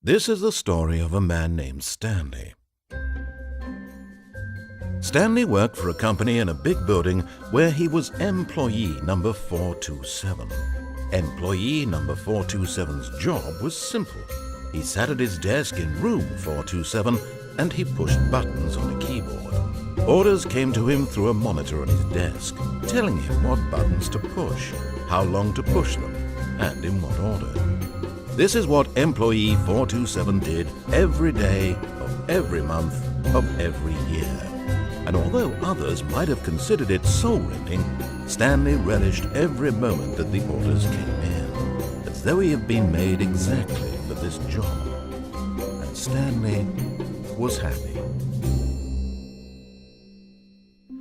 This is the story of a man named Stanley. Stanley worked for a company in a big building where he was employee number 427. Employee number 427's job was simple. He sat at his desk in room 427 and he pushed buttons on a keyboard. Orders came to him through a monitor on his desk, telling him what buttons to push, how long to push them, and in what order. This is what employee 427 did every day of every month of every year. And although others might have considered it soul-rending, Stanley relished every moment that the orders came in, as though he had been made exactly for this job. And Stanley was happy.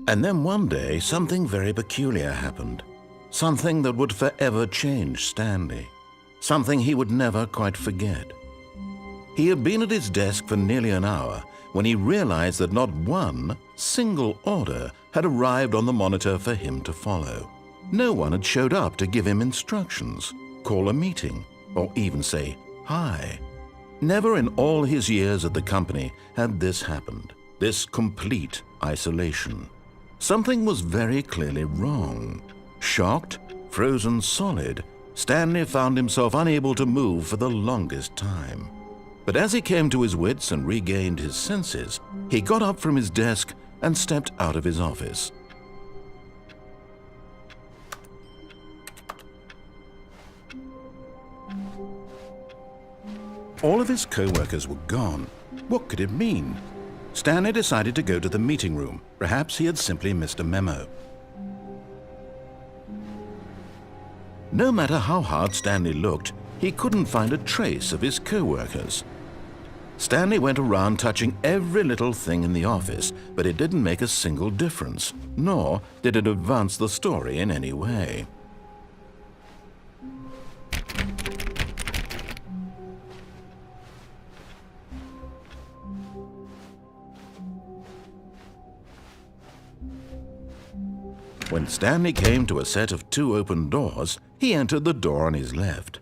And then one day, something very peculiar happened. Something that would forever change Stanley. Something he would never quite forget. He had been at his desk for nearly an hour when he realized that not one single order had arrived on the monitor for him to follow. No one had showed up to give him instructions, call a meeting, or even say hi. Never in all his years at the company had this happened, this complete isolation. Something was very clearly wrong. Shocked, frozen solid, Stanley found himself unable to move for the longest time. But as he came to his wits and regained his senses, he got up from his desk and stepped out of his office. All of his co-workers were gone. What could it mean? Stanley decided to go to the meeting room. Perhaps he had simply missed a memo. No matter how hard Stanley looked, he couldn't find a trace of his co-workers. Stanley went around touching every little thing in the office, but it didn't make a single difference, nor did it advance the story in any way. When Stanley came to a set of two open doors, he entered the door on his left.